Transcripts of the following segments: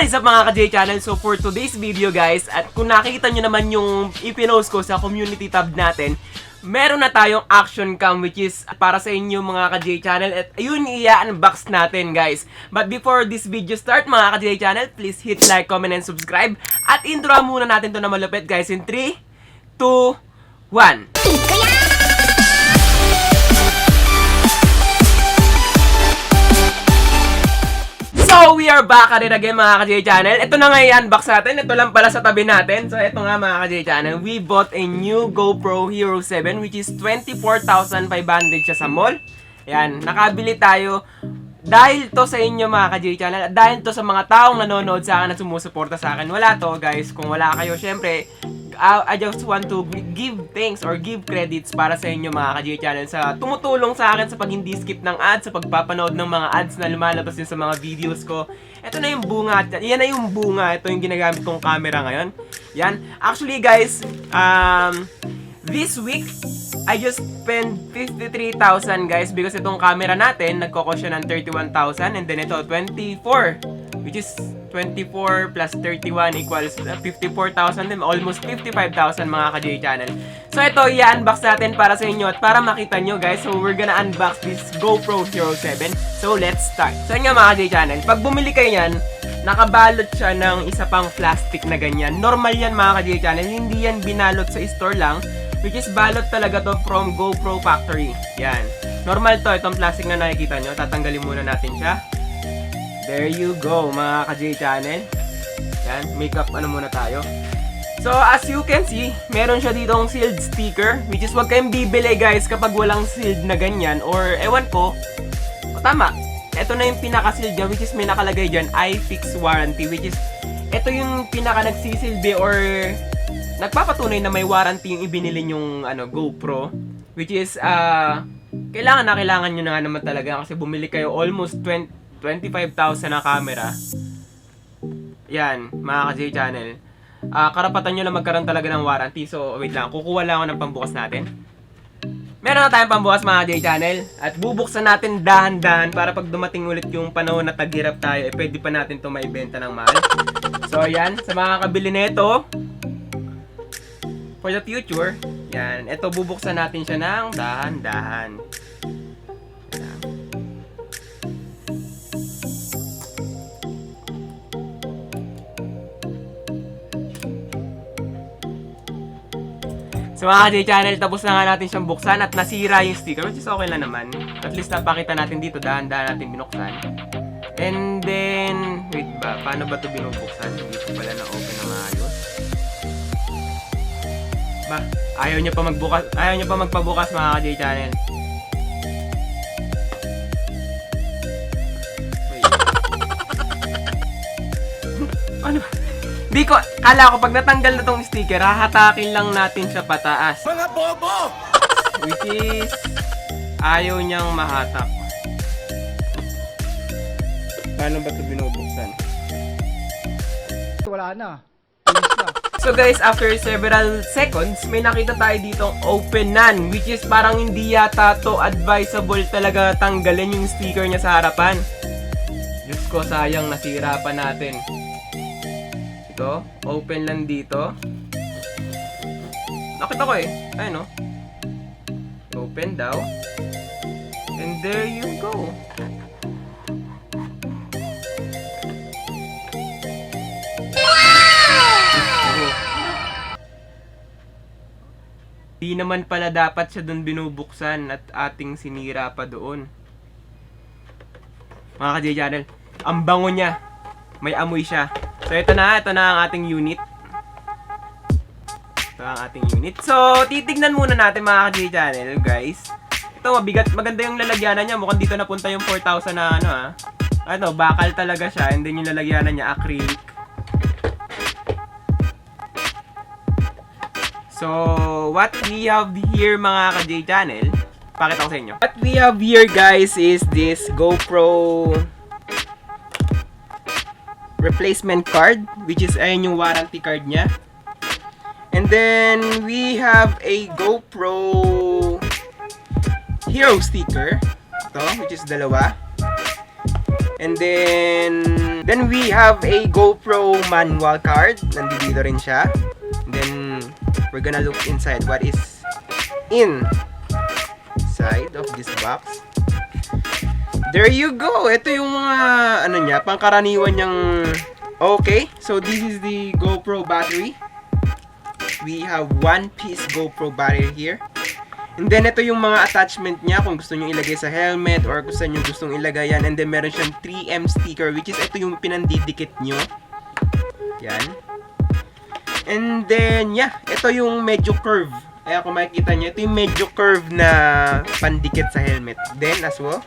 What is up mga ka-J Channel? So for today's video guys, at kung nakikita nyo naman yung ipinost ko sa community tab natin, meron na tayong action cam which is para sa inyo mga ka-J Channel. At ayun, i-unbox natin guys. But before this video start mga ka-J Channel, please hit like, comment, and subscribe. At intro muna natin to na malupit guys in 3, 2, 1. So, we are back again mga ka-J Channel. Ito na nga i-unbox natin. Ito lang pala sa tabi natin. So, ito nga mga ka-J Channel. We bought a new GoPro Hero 7 which is 24,500 siya sa mall. Yan, nakabili tayo. Dahil to sa inyo mga ka-J Channel. Dahil to sa mga taong nanonood sa akin at sumusuporta sa akin. Wala to guys. Kung wala kayo, syempre, I just want to give thanks or give credits para sa inyo mga ka-J Channel sa tumutulong sa akin sa pag hindi skip ng ads, sa pagpapanood ng mga ads na lumalabas din sa mga videos ko. Ito na yung bunga. Yan na yung bunga. Ito yung ginagamit kong camera ngayon. Yan. Actually guys, this week, I just spent 53,000 guys because itong camera natin, nagkoko siya ng 31,000 and then ito 24, which is 24 plus 31 equals 54,000 din, almost 55,000 mga ka-J Channel. So ito, i-unbox natin para sa inyo at para makita nyo guys. So we're gonna unbox this GoPro Hero 7. So let's start. So yun nga mga ka-J Channel, pag bumili kayo yan, nakabalot siya ng isa pang plastic na ganyan. Normal yan mga ka-J Channel, hindi yan binalot sa store lang. Which is balot talaga to from GoPro Factory. Yan. Normal to, itong plastic na nakikita nyo. Tatanggalin muna natin siya. There you go, mga ka-J Channel. Yan, makeup ano muna tayo. So, as you can see, meron siya ditong sealed sticker. Which is, wag kayong bibili guys kapag walang sealed na ganyan. Or, ewan ko. O, tama. Ito na yung pinaka-sealed dyan. Which is, may nakalagay dyan, iFix warranty. Which is, ito yung pinaka-nagsisilbi or nagpapatunay na may warranty yung ibinili yung GoPro, which is kailangan nyo na nga naman talaga kasi bumili kayo almost 25,000 na camera. Yan, mga ka-J Channel. Karapatan nyo na magkaroon talaga ng warranty. So, wait lang, kukuha lang ako ng pambukas natin. Meron na tayong pambukas mga J Channel at bubuksan natin dahan-dahan para pag dumating ulit yung panahon na taghirap tayo, pwede pa natin to maibenta ng mahal. So, yan, sa mga kabili nito, for the future, yan. Ito, bubuksan natin siya ng dahan-dahan. So mga ka-J Channel, tapos na nga natin siyang buksan at nasira yung sticker, which is okay lang naman. At least napakita natin dito, dahan-dahan natin binuksan. And then, wait ba? Paano ba ito binubuksan? Hindi ko pala na-open na maayos. Ba, ayaw niya pa magbukas, ayaw niya pa magpabukas mga ka-J Channel. Wait. Ano? Di ko, kala ko pag natanggal na tong sticker, hahatakin lang natin siya pataas. Mga bobo! Which is, ayaw niyang mahatak. Paano ba ito binubuksan? Wala na. So guys, after several seconds, may nakita tayo ditong open none, which is parang hindi yata to advisable talaga tanggalin yung sticker niya sa harapan. Diyos ko, sayang, nasira pa natin. Ito, open lang dito. Nakita ko eh. Ayun o. Open daw. And there you go. Di naman pala dapat siya doon binubuksan at ating sinira pa doon. Mga ka-J Channel, ang bango niya. May amoy siya. So ito na ang ating unit. Ito ang ating unit. So titignan muna natin mga ka-J Channel guys. Ito mabigat, maganda yung lalagyanan niya. Mukhang dito napunta yung 4,000 na bakal talaga siya. And then yung lalagyanan niya, acrylic. So, what we have here mga ka-J Channel, pakita ko sa inyo. What we have here guys is this GoPro replacement card, which is ayun yung warranty card niya. And then, we have a GoPro Hero sticker. Ito, which is dalawa. And then we have a GoPro manual card. Nandito rin siya. And then we're gonna look inside what is inside of this box. There you go. Ito yung mga ano niya, pangkaraniwan niyang. Okay, so this is the GoPro battery. We have one piece GoPro battery here. And then ito yung mga attachment niya kung gusto niyo ilagay sa helmet or kung saan niyo gustong ilagay yan. And then meron siyang 3M sticker, which is ito yung pinandidikit niyo. Yan. And then yeah, ito yung medyo curve. Ayan, kung makikita niyo, ito yung medyo curve na pandikit sa helmet. Then as well.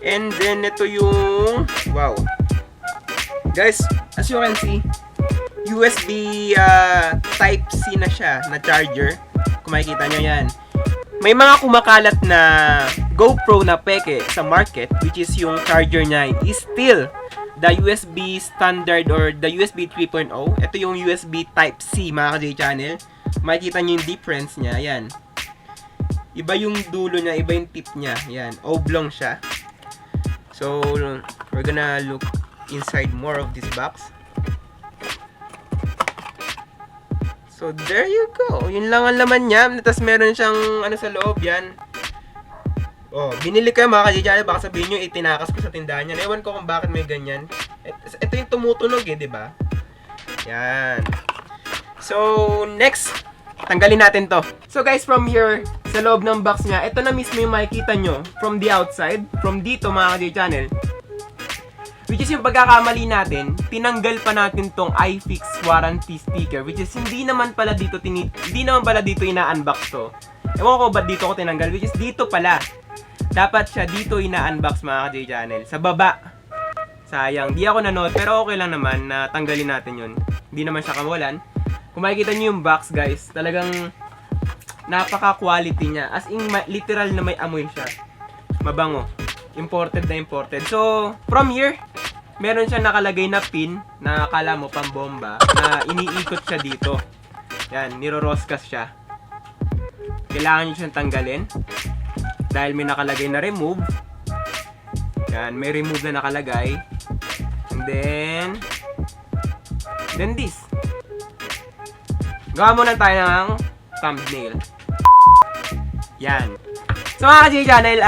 And then ito yung wow. Guys, as you can see, USB Type-C na siya na charger. Kung makikita nyo yan. May mga kumakalat na GoPro na peke sa market, which is yung charger niya is still the USB standard or the USB 3.0. Ito yung USB Type-C mga ka-J-Channel. Makikita nyo yung difference niya. Yan. Iba yung dulo niya, iba yung tip niya. Yan. Oblong siya. So, we're gonna look inside more of this box. So, there you go. Yun lang ang laman niya. Tapos meron siyang ano sa loob yan. Oh, binili kayo mga ka-J-Channel. Baka sabihin nyo, itinakas ko sa tindahan yan. Ewan ko kung bakit may ganyan. Ito yung tumutunog eh, di ba? Yan. So, next. Tanggalin natin to. So guys, from here, sa loob ng box niya, ito na mismo yung makikita nyo from the outside. From dito mga ka-J-Channel. Which is yung pagkakamali natin, tinanggal pa natin tong iFix warranty sticker, which is hindi naman pala dito ina-unbox to. Ewan ko ba't dito ko tinanggal, which is dito pala. Dapat siya dito ina-unbox mga ka-J-Channel, sa baba. Sayang, di ako nanood, pero okay lang naman na tanggalin natin yun. Hindi naman siya kawalan. Kung makikita nyo yung box guys, talagang napaka-quality niya. As in, literal na may amoy siya. Mabango. Imported na imported. So, from here, meron siyang nakalagay na pin na akala mo pambomba na iniikot siya dito. Yan, niroroskas siya. Kailangan nyo siyang tanggalin dahil may nakalagay na remove. Yan, may remove na nakalagay. And then this. Gawa muna tayo ng thumbnail. Yan. So mga ka-J-Channel,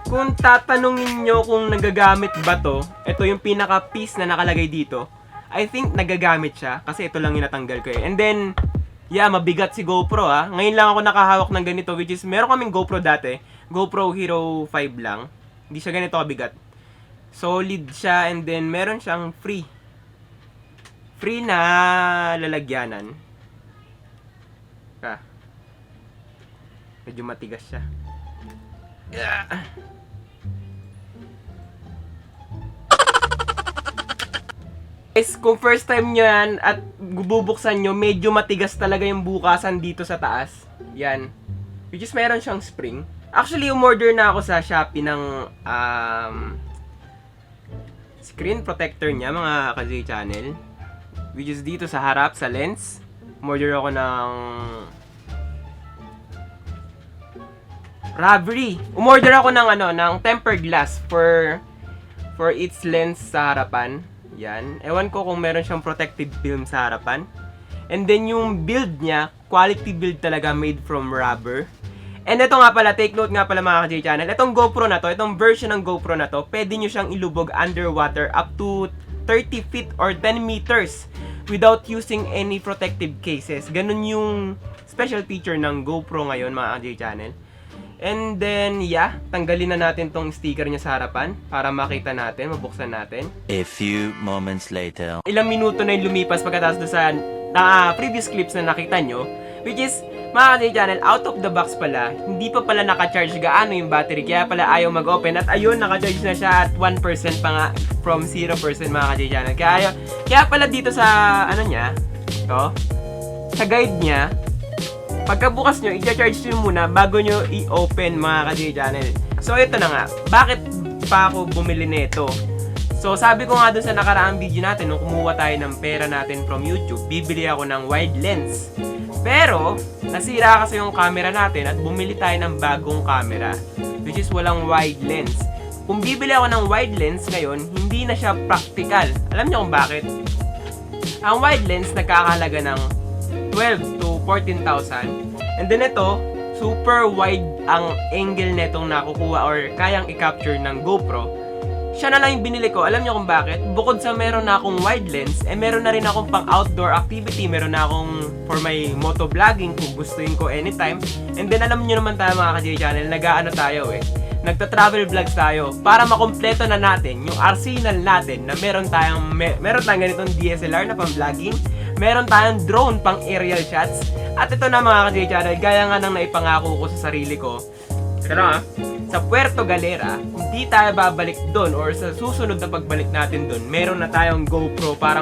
kung tatanungin nyo kung nagagamit ba to, ito yung pinaka-piece na nakalagay dito. I think nagagamit siya kasi ito lang yung natanggal ko eh. And then, yeah, mabigat si GoPro ha. Ngayon lang ako nakahawak ng ganito, which is meron kaming GoPro dati. GoPro Hero 5 lang. Hindi siya ganito kabigat. Solid siya and then meron siyang free na lalagyanan. Medyo matigas siya. Guys, kung first time nyo yan at bubuksan nyo, medyo matigas talaga yung bukasan dito sa taas. Yan. Which is meron siyang spring. Actually, umorder na ako sa Shopee ng screen protector niya, mga ka-J-Channel. Which is dito sa harap, sa lens. Umorder ako ng Ravelry. Umorder ako ng tempered glass for its lens sa harapan. Yan. Ewan ko kung meron siyang protective film sa harapan. And then yung build niya, quality build talaga, made from rubber. And ito nga pala, take note nga pala mga ka-J-Channel, itong GoPro na to, itong version ng GoPro na to, pwede nyo siyang ilubog underwater up to 30 feet or 10 meters without using any protective cases. Ganun yung special feature ng GoPro ngayon mga ka-J-Channel. And then, yeah, tanggalin na natin tong sticker niya sa harapan para makita natin, mabuksan natin. A few moments later. Ilang minuto na yung lumipas pagkatapos doon sa previous clips na nakita nyo, which is, mga ka-J-Channel, out of the box pala, hindi pa pala naka-charge gaano yung battery, kaya pala ayaw mag-open. At ayun, naka-charge na siya at 1% pa nga from 0% mga ka-J-Channel. Kaya pala dito sa, ano niya, to, sa guide niya, pagkabukas nyo, i-charge nyo muna bago nyo i-open mga ka-J-Channel. So, ito na nga. Bakit pa ako bumili nito? So, sabi ko nga dun sa nakaraang video natin, nung kumuha tayo ng pera natin from YouTube, bibili ako ng wide lens. Pero, nasira kasi yung camera natin at bumili tayo ng bagong camera, which is walang wide lens. kung bibili ako ng wide lens ngayon, hindi na siya practical. Alam niyo kung bakit? Ang wide lens nagkakahalaga ng 12 to 14,000. And then ito, super wide ang angle netong nakukuha or kayang i-capture ng GoPro. Siya na lang yung binili ko. Alam niyo kung bakit? Bukod sa meron na akong wide lens, meron na rin akong pang outdoor activity. Meron na akong for my motovlogging kung gustuin ko anytime. And then alam niyo naman tayo mga ka-J Channel, nag-aano tayo nagta-travel vlogs tayo para makompleto na natin yung arsenal natin na meron tayong ganitong DSLR na pang-vlogging, meron tayong drone pang aerial shots, at ito na mga ka-J Channel, gaya nga nang naipangako ko sa sarili ko. Sa Puerto Galera, hindi tayo babalik doon or sa susunod na pagbalik natin doon, meron na tayong GoPro para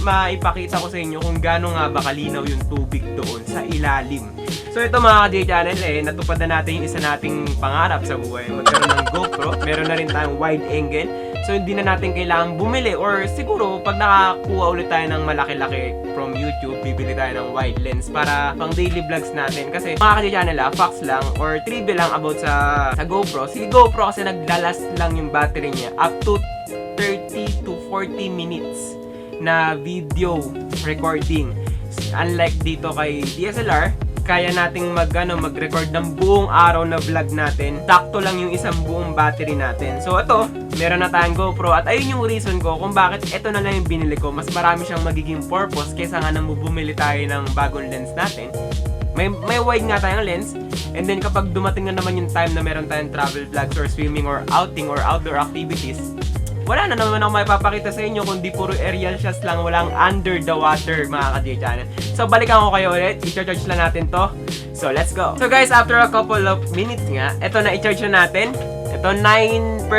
maipakita ko sa inyo kung gaano nga ba kalinaw yung tubig doon sa ilalim. So ito mga ka-J Channel, natupad na natin yung isa nating pangarap sa buhay. Magkaroon ng GoPro, meron na rin tayong wide angle. So hindi na natin kailangan bumili, or siguro pag nakakuha ulit tayo ng malaki-laki from YouTube, bibili tayo ng wide lens para pang daily vlogs natin. Kasi mga ka-J Channel, facts lang or trivia lang about sa GoPro. Si GoPro kasi naglalast lang yung battery niya up to 30 to 40 minutes na video recording. Unlike dito kay DSLR, kaya nating mag-record ng buong araw na vlog natin. Sakto lang yung isang buong battery natin. So ito, meron na tayong GoPro at ayun yung reason ko kung bakit ito na lang yung binili ko. Mas marami siyang magiging purpose kaysa nga nang bumili tayo ng bagong lens natin. May wide nga tayong lens, and then kapag dumating na naman yung time na meron tayong travel vlogs or swimming or outing or outdoor activities, wala na naman ako maipapakita sa inyo kundi puro aerial shots lang, walang under the water mga ka-J Channel. So balikan ko kayo ulit, i-charge lang natin to. So let's go. So guys, after a couple of minutes nga, ito na i-charge na natin. Ito 9%.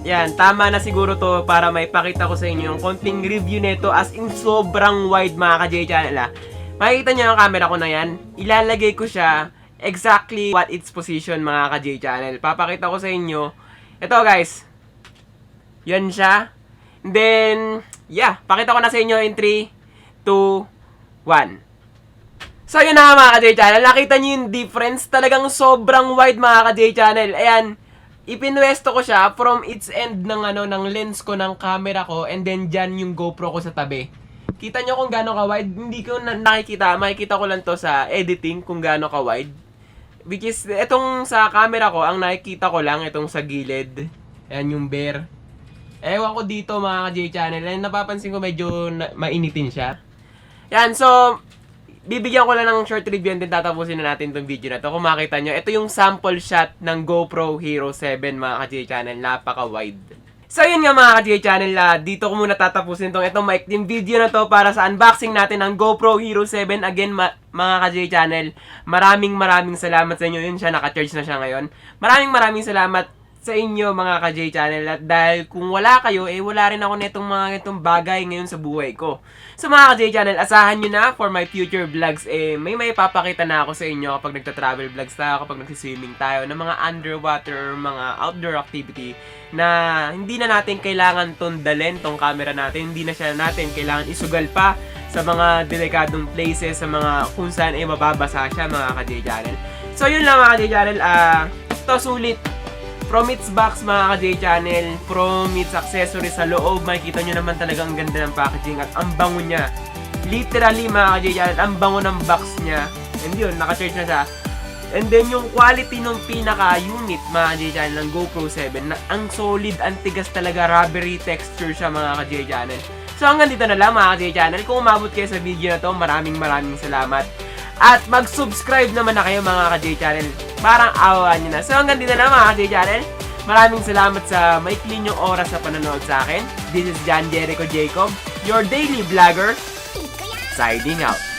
Yan, tama na siguro to para maipakita ko sa inyo yung konting review nito, as in sobrang wide mga ka-J Channel Makikita nyo yung camera ko na yan. Ilalagay ko siya exactly what its position mga ka-J Channel. Papakita ko sa inyo. Ito guys. Yan siya. And then, yeah. Pakita ko na sa inyo in 3, 2, 1. So, yun na mga ka-J Channel. Nakita nyo yung difference. Talagang sobrang wide mga ka-J Channel. Ayan. Ipinwesto ko siya from its end ng lens ko ng camera ko. And then, dyan yung GoPro ko sa tabi. Kita nyo kung gaano ka-wide. Hindi ko nakikita. Makikita ko lang to sa editing kung gaano ka-wide. Which is, itong sa camera ko, ang nakikita ko lang, itong sa gilid. Ayan yung bear. Ewan ko dito mga ka-J Channel. Napapansin ko medyo mainitin siya. Yan, so, bibigyan ko lang ng short review and then tatapusin na natin itong video na to. Kung makita nyo, ito yung sample shot ng GoPro Hero 7 mga ka-J Channel. Napaka-wide. So yun nga mga ka-J Channel, dito ko muna tatapusin itong maikling video na to para sa unboxing natin ng GoPro Hero 7. Again, mga ka-J Channel, maraming salamat sa inyo. Yun siya, naka-charge na siya ngayon. Maraming salamat sa inyo mga ka-J Channel, at dahil kung wala kayo, wala rin ako netong mga ganitong bagay ngayon sa buhay ko. So mga ka-J Channel, asahan nyo na for my future vlogs, may papakita na ako sa inyo kapag nagta-travel vlogs tayo, kapag nagsiswimming tayo, ng mga underwater or mga outdoor activity na hindi na natin kailangan tondalin tong camera natin, hindi na siya natin kailangan isugal pa sa mga delikadong places, sa mga kung saan mababasa siya mga ka-J Channel. So yun lang mga ka-J Channel, ito sulit. From its box mga ka-J Channel, from its accessories sa loob, makikita nyo naman talaga ang ganda ng packaging at ang bango niya. Literally mga ka-J Channel, ang bango ng box niya. And yun, naka-charge na siya. And then yung quality ng pinaka-unit mga ka-J Channel ng GoPro 7, na ang solid, ang tigas talaga, rubbery texture siya mga ka-J Channel. So hanggang dito na lang mga ka-J Channel. Kung umabot kayo sa video na to, maraming salamat. At mag-subscribe naman na kayo mga ka-J Channel. Parang awa nyo na. So hanggang dito na mga ka-J Channel. Maraming salamat sa maikli nyong oras sa panonood sa akin. This is John Jericho Jacob, your daily vlogger, signing out.